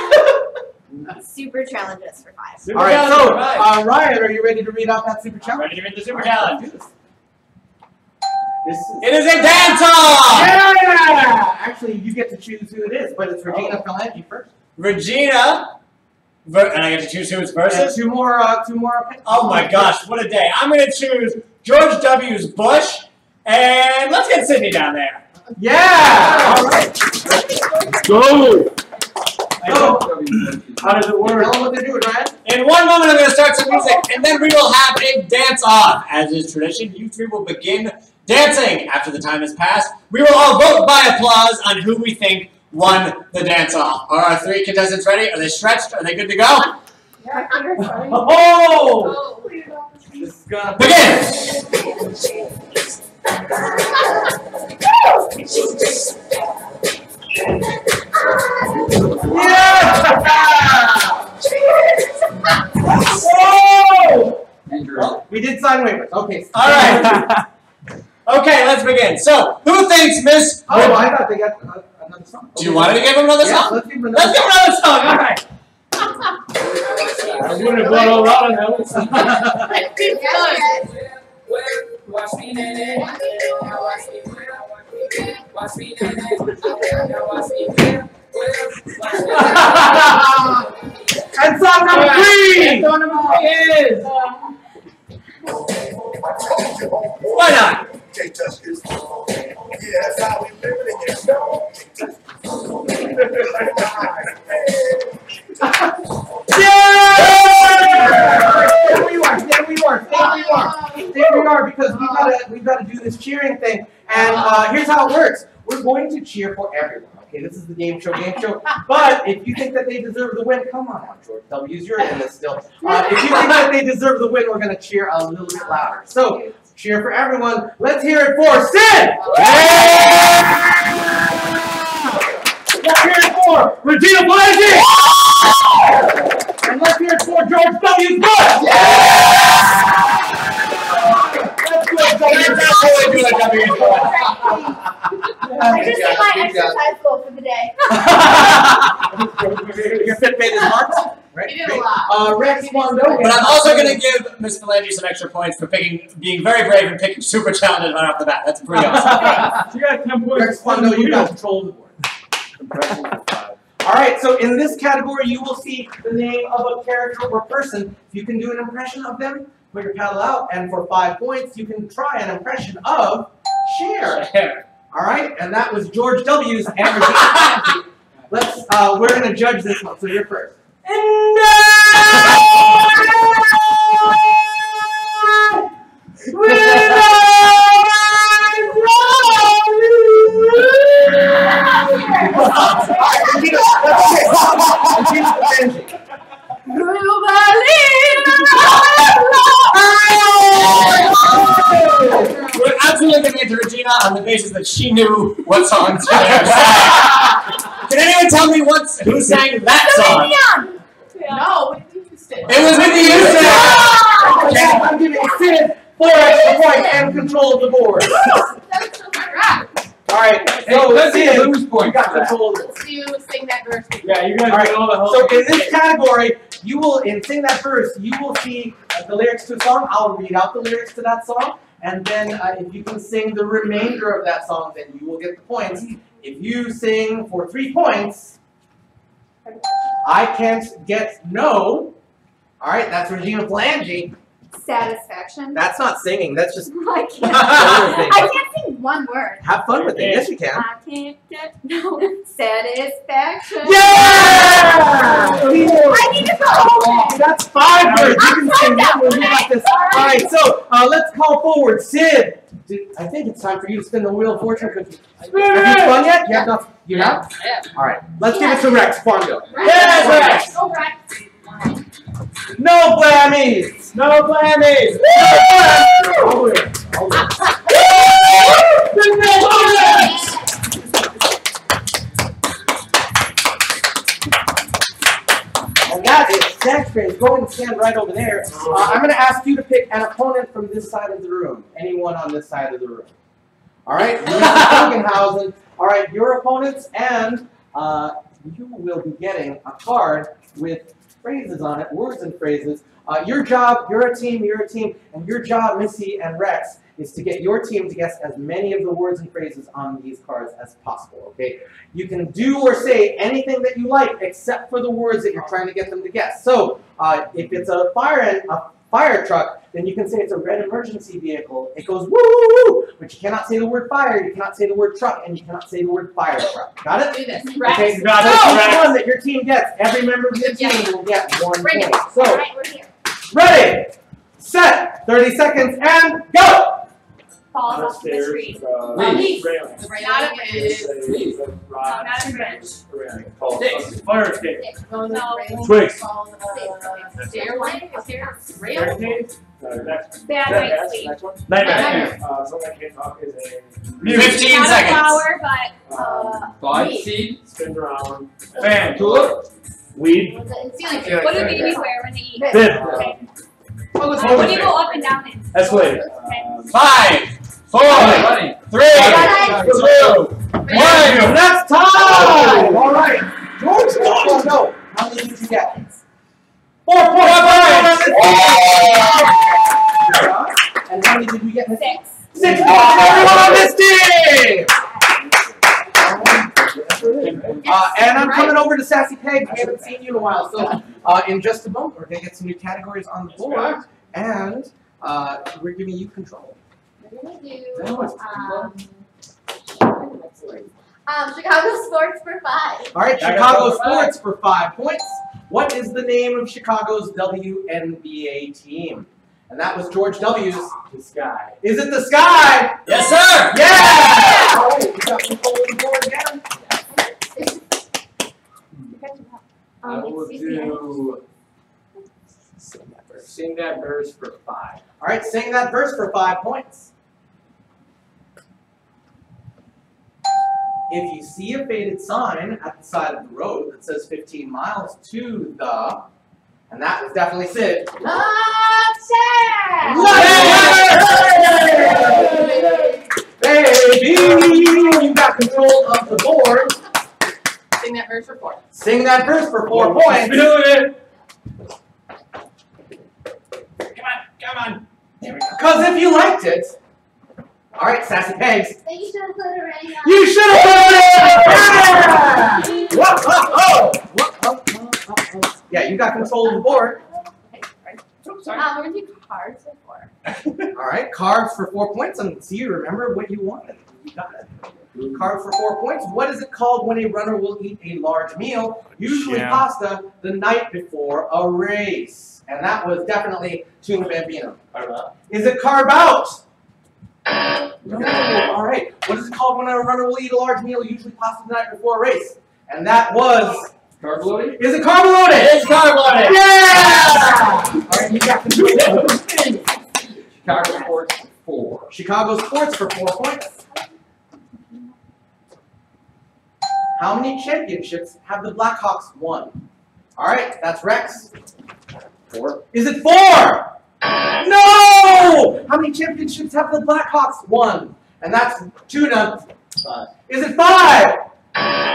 super challenges for 5. All right, so Ryan, are you ready to read out that super challenge? Ready to read the super challenge? This is It is a dance-off! yeah! Actually, you get to choose who it is, but it's Regina Flange first. Regina, and I get to choose who it's And versus? two more picks. Oh my gosh, what a day. I'm going to choose George W.'s Bush, and let's get Sydney down there. Yeah! All right. Let's go. So, How does it work? tell them what they're doing, Ryan. In one moment, I'm going to start some music, and then we will have a dance-off. As is tradition, you three will begin dancing. After the time has passed, we will all vote by applause on who we think won the dance-off. Are our 3 contestants ready? Are they stretched? Are they good to go? Oh! This is gonna Begin! Whoa! Andrew. Well, we did sign waivers. Okay. All right. Okay, let's begin. So, who thinks Miss... Oh, I thought they got another song. Do you want to give him another Yeah, song? let's give him Let's give him another song. All right. I wouldn't have gone all out on that one. Watch me, nene. Watch me, watch me, nene. Watch me, And song number 3! Why not? Can't touch this. Yeah, that's how we living in your show. There we are. There we are. There we are. There we are. Because we've got to do this cheering thing. And here's how it works. We're going to cheer for everyone. Okay, this is the Game Show Game Show. But if you think that they deserve the win, come on now, George W's. You're in this still. If you think that they deserve the win, we're going to cheer a little bit louder. So cheer for everyone. Let's hear it for Sid. Let's hear it for Regina Flange. And let's hear it for George W. Bush. I just did my exercise goal for the day. Your Fitbit is marked. Right? You did a lot. Rex Mondo. But I'm also going to give Miss Phalange some extra points for being very brave and picking super challenges right off the bat. That's pretty awesome. You got 10 points. Rex Mondo, you got control of the board. Impression for 5. All right, so in this category, you will see the name of a character or person. If you can do an impression of them, put your paddle out, and for 5 points, you can try an impression of Cher. All right, and that was George W's and Regina. Let's. We're gonna judge this one, so you're first. We're absolutely going to get to Regina on the basis that she knew what songs were there. Can anyone tell me who sang that song? No, what did you say? It was Whitney Houston! I'm giving Sid 4 extra points and control of the board. All right, so let's see Sid, lose points you got for that. control of it. Let's do Sing That Verse. Yeah, you guys All right, get all the help. so in this category, you will, in Sing That Verse, you will see the lyrics to a song. I'll read out the lyrics to that song, and then if you can sing the remainder of that song, then you will get the points. If you sing for 3 points, I can't get no, All right, that's Regina Flange. Satisfaction. That's not singing. That's just I can't. I can't sing one word. have fun with it. Yes, you can. I can't get no satisfaction. Yeah! I need to go home. That's 5 words. You I'm can sorry, sing that that one. one. You got this. All right, so let's call forward Sid. I think it's time for you to spin the wheel of fortune cookie. Have you spun yet? You have not. You have? All right. Let's give it to Rex. Quando. Yes, Rex. All right. No blammies. No blammies. All the way. All the way. And that is Zach's train. Go and stand right over there. I'm going to ask you to pick an opponent from this side of the room. Anyone on this side of the room. All right, Hogenhausen. All right, your opponents, and you will be getting a card with phrases on it, words and phrases. Your job, you're a team, and your job, Missy and Rex, is to get your team to guess as many of the words and phrases on these cards as possible, okay? You can do or say anything that you like except for the words that you're trying to get them to guess. So, if it's a fire truck, then you can say it's a red emergency vehicle. It goes woo woo woo, but you cannot say the word fire, you cannot say the word truck, and you cannot say the word fire truck. Got it? Do this. Okay, so Got it. each one that your team gets, every member of your team will get 1 Bring it. point. So, All right, we're here. ready, set, 30 seconds, and go! Falls off the tree. Leaf. Railing. The railing is Rod. not a branch. Railing. Sticks. Fire escape. No. Twigs. stairway. Rail. Barricade. Next. Bad Next. night's sleep. Next one. Nightmare. Something I can't talk is a 15 Not a seconds. flower, but Five weed. seed. spin around. Fan. Tulip. Weed. What do babies wear when they eat? Bib. Okay. Hold What do you go up and down in? Escalator. 5, 4, Money. 3, 2, 1. That's time! All right. George, go. How many did you get? 4 points. And how many did we get? 6. 6 points. Everyone on this team! And I'm coming over to Sassy Peg. We haven't seen you in a while. So in just a moment, we're going to get some new categories on the board. And we're giving you control. We're gonna do Chicago sports for 5. All right, Chicago sports for 5 points. What is the name of Chicago's WNBA team? And that was George W's. The sky. Is it the Sky? Yes, sir. Yeah! All right, we got control of the board again. I will do. Sing that verse for 5. All right, sing that verse for 5 points. If you see a faded sign at the side of the road that says 15 miles to the, and that was definitely Sid. Baby, you got control of the board. Sing that verse for 4. Sing that verse for 4 points. Do it. Come on. There we go. Because if you liked it, all right, Sassy Pegs. You should have put it right now. You should have put it! Yeah! Whoa. Yeah, you got control of the board. We're gonna do cards for 4. All right, cards for 4 points. And see, you remember what you wanted. You got it. Card for 4 points. What is it called when a runner will eat a large meal, usually pasta, the night before a race? And that was definitely tuna bambino. Is it carb out? No. All right. What is it called when a runner will eat a large meal, usually pasta the night before a race? And that was. Carb loading? Is it carb loaded? It's carb loaded. Yeah! All right, you got control. Chicago sports for 4. Chicago sports for 4 points. How many championships have the Blackhawks won? All right, that's Rex. 4. Is it 4? No! How many championships have the Blackhawks won? And that's Tuna. Is it 5?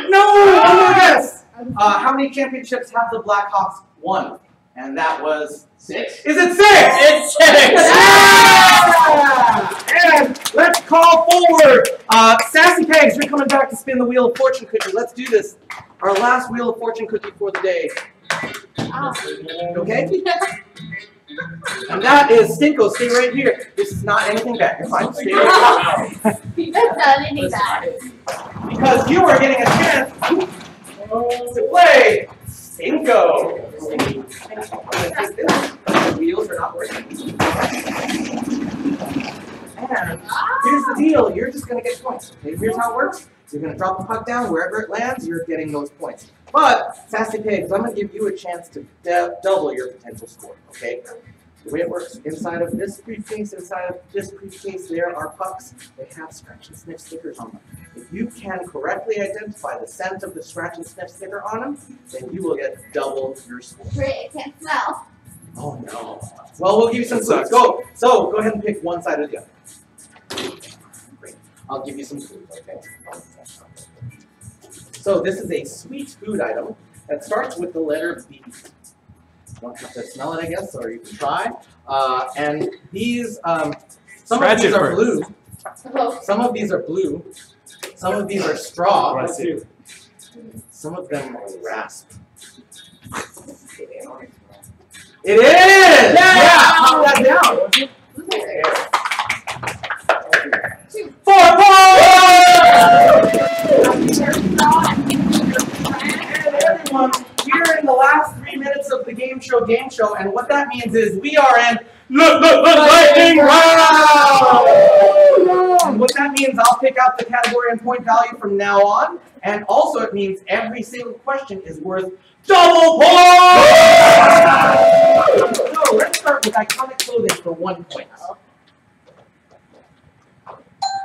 No! One more guess. How many championships have the Blackhawks won? And that was 6. Is it 6? It's 6. Yeah! And let's call forward Sassy Pegs. You're coming back to spin the Wheel of Fortune cookie. Let's do this. Our last Wheel of Fortune cookie for the day. Okay? And that is Stinko. Stay right here. This is not anything bad. You're fine. Stay right here. That's not any bad. Because you are getting a chance to play Stinko. The wheels are not working. And here's the deal. You're just going to get points. Okay? Here's how it works. You're going to drop the puck down. Wherever it lands, you're getting those points. But, Sassy Pigs, I'm going to give you a chance to double your potential score. Okay? The way it works, inside of this briefcase, there are pucks. They have scratch and sniff stickers on them. If you can correctly identify the scent of the scratch and sniff sticker on them, then you will get double your score. Great, I can't smell. Oh no. Well, we'll give you some clues. Go. So, go ahead and pick one side or the other. Great. I'll give you some clues, okay? So, this is a sweet food item that starts with the letter B. You don't have to smell it, I guess, or you can try. And these, some of these are blue. Some of these are blue. Some of these are straw. Some of them are rasp. It is! Yeah! Pop that down. 4 points! And everyone, we're in the last 3 minutes of the game show, and what that means is we are in lightning round! What that means, I'll pick out the category and point value from now on, and also it means every single question is worth double points! So let's start with iconic clothing for 1 point.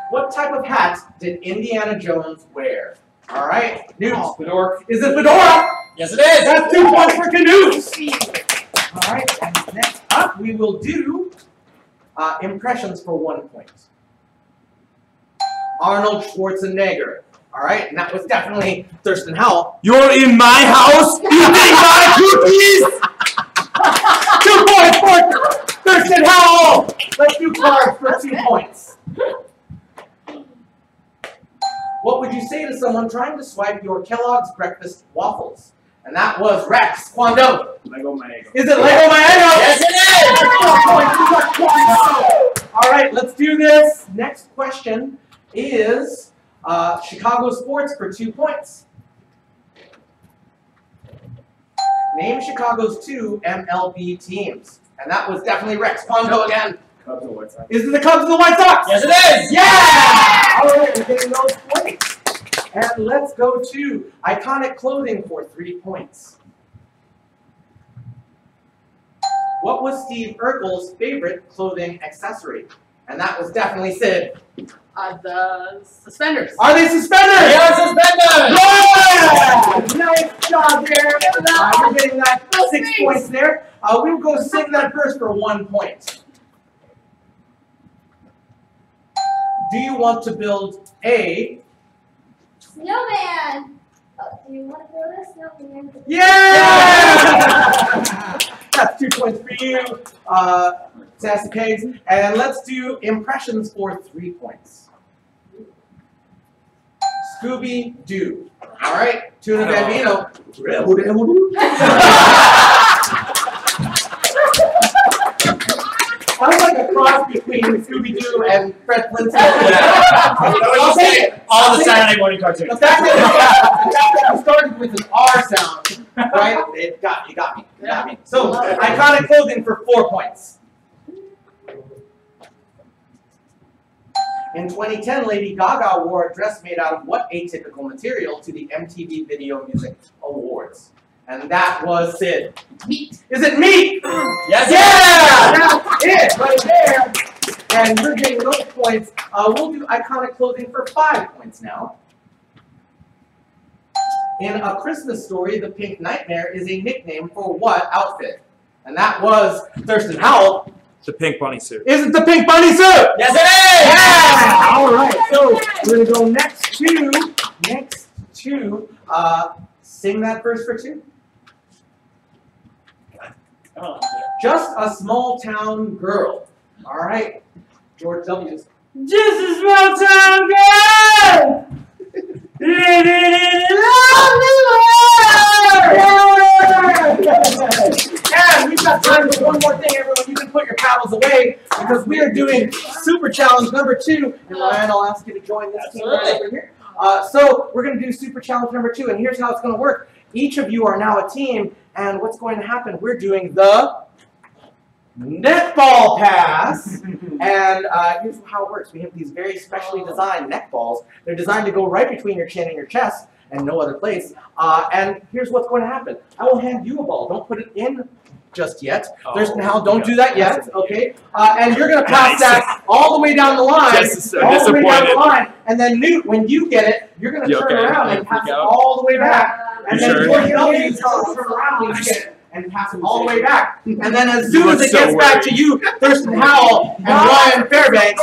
What type of hat did Indiana Jones wear? All right, Newt. Fedora. Is it fedora? Yes, it is. That's 2 points for Canoes. All right, and next up we will do impressions for 1 point. Arnold Schwarzenegger. All right, and that was definitely Thurston Howell. You're in my house eating my cookies. 2 points for Thurston Howell. Let's do cards for 2 points. What would you say to someone trying to swipe your Kellogg's breakfast waffles? And that was Rex Kwando. Lego Maego. Is it Lego Maego? Yes, it is. All right, let's do this. Next question is Chicago sports for 2 points. Name Chicago's 2 MLB teams. And that was definitely Rex Kwando again. Cubs and White Sox. Is it the Cubs and the White Sox? Yes, it is. Yeah! All right, we're getting those points. And let's go to iconic clothing for 3 points. What was Steve Urkel's favorite clothing accessory? And that was definitely Sid. The suspenders. Are they suspenders? They are suspenders. Yeah! Nice job there. You're getting that 6 points there. We'll go sing that first for 1 point. Do you want to build a Snowman. Oh, do you want to build a snowman? Yeah! That's 2 points for you, Sassy Pigs. And let's do impressions for 3 points. Scooby-Doo. All right, Tuna Bambino. Sounds like a cross between Scooby-Doo and Fred Flintstone. I'll take it. All the Saturday morning cartoons. The fact that you started with an R sound, right? You got me. So, iconic clothing for 4 points. In 2010, Lady Gaga wore a dress made out of what atypical material to the MTV Video Music Awards? And that was Sid. Meat. Is it meat? Yes, Yeah! That's it, right there. And you're getting those points. We'll do iconic clothing for 5 points now. In A Christmas Story, the Pink Nightmare is a nickname for what outfit? And that was Thurston Howell. The pink bunny suit. Is it the pink bunny suit? Yes, it is. Yeah! All right. So we're gonna go next to sing that verse for 2. Oh, Just a small town girl. All right. George W. just a small town girl! Living in a lovely world! last time, but one more thing, everyone. You can put your paddles away because we are doing Super Challenge number 2. And Ryan, I'll ask you to join this team right over here. So we're going to do Super Challenge number 2, and here's how it's going to work. Each of you are now a team, and what's going to happen? We're doing the netball pass, and here's how it works. We have these very specially designed neck balls. They're designed to go right between your chin and your chest and no other place. And here's what's going to happen. I will hand you a ball. Don't put it in just yet. Thurston Howell, don't do that yet, okay? And you're going to pass that all the way down the line, all the way down the line, and then Newt, when you get it, you're going to turn around and pass it all the way back. And then before you know it, you turn around and get it. And pass it all the way back. And then as soon as it gets back to you, Thurston Howell and Ryan Fairbanks,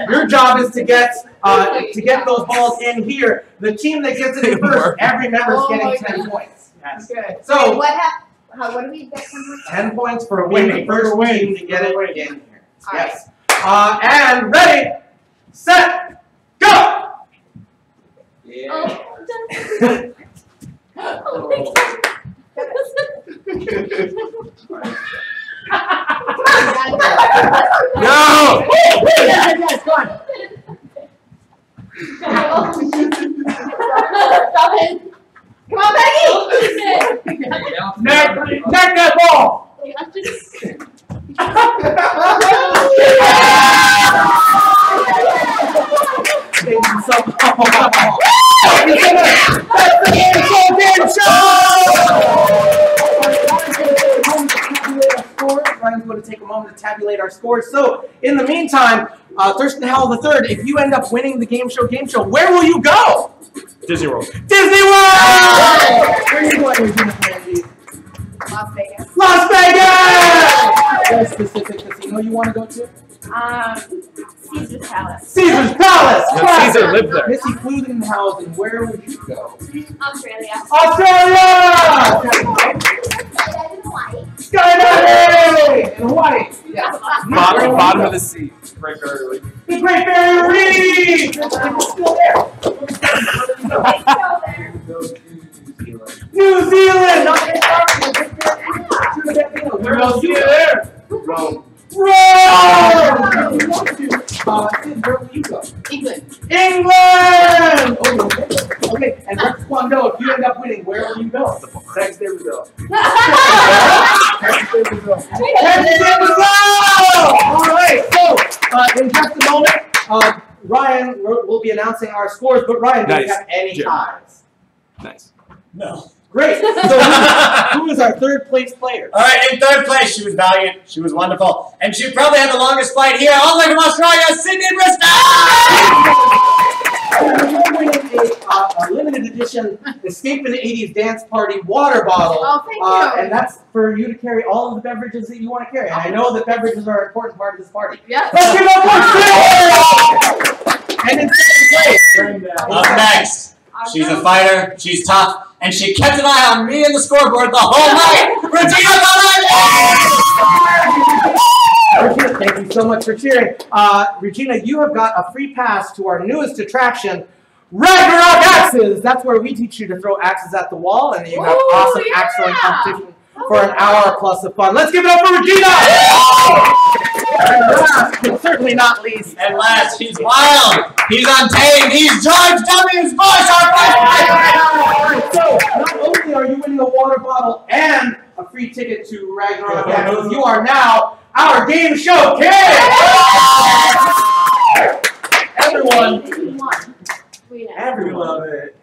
your job is to get those balls in here. The team that gets it in first, every member is getting 10 points. Yes. So what do we get? 10 points for being the first team to get it in here. Yes. And ready, set, go! Yeah. No! Yes, go on. Come on, Becky! Neck that ball! Ryan's going to take a moment to tabulate our scores. So, in the meantime, Thurston Howell III, if you end up winning the Game Show, where will you go? Disney World. Disney World! Where are you going, Regina Francis? Las Vegas. Las Vegas! What specific casino you want to go to? Caesar's Palace. Caesar's Palace! No, Caesar lived there. Missy Cludenhausen, where would you go? Australia. Australia! Skydiving! In Hawaii! Yes. Bottom of the sea. Great Barrier Reef. The Great Barrier Reef! It's still there. New Zealand! Not Antarctica. Where else you there? Rome. Where will you go? England. England! Okay, and Rex Kwando, if you end up winning, where will you go? Next day we go. Alright, so in just a moment, Ryan will be announcing our scores, but Ryan, do you have any ties? Nice. No. Great. So who is our third place player? All right, in third place, she was valiant. She was wonderful. And she probably had the longest flight here, all the way from Australia, Sydney Bristol! You're winning a limited edition Escape in the 80s Dance Party water bottle. Oh, thank you. And that's for you to carry all of the beverages that you want to carry. And I know that beverages are an important part of this party. Yeah. Let's give it up for Sid! And in second place. Up next, she's a fighter, she's tough, and she kept an eye on me and the scoreboard the whole night. Regina Ballard! Regina, thank you so much for cheering. Regina, you have got a free pass to our newest attraction, Ragnarok Axes. That's where we teach you to throw axes at the wall, and you have awesome axe throwing competition for an hour plus of fun. Let's give it up for Regina! And last, but certainly not least. And last, he's wild, he's untamed, he's George W. Bush, our first. So, not only are you winning a water bottle and a free ticket to Ragnarok Axes, you are now our game show king! Everyone.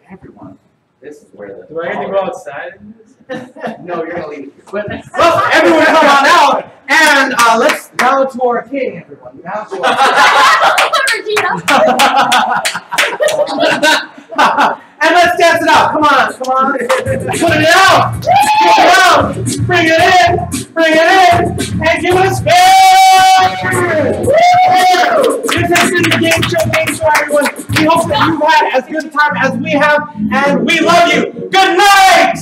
Everyone. This is where the... Do I get to go outside? No, you're going to leave it here. But, well, everyone come on out, and let's bow to our king, everyone. Bow to our king. And let's dance it out. Come on, come on. Put it out. Put it out. Bring it in. Bring it in. And give it a spin. This has been the Game Show, everyone. We hope that you've had as good a time as we have, and we love you. Good night.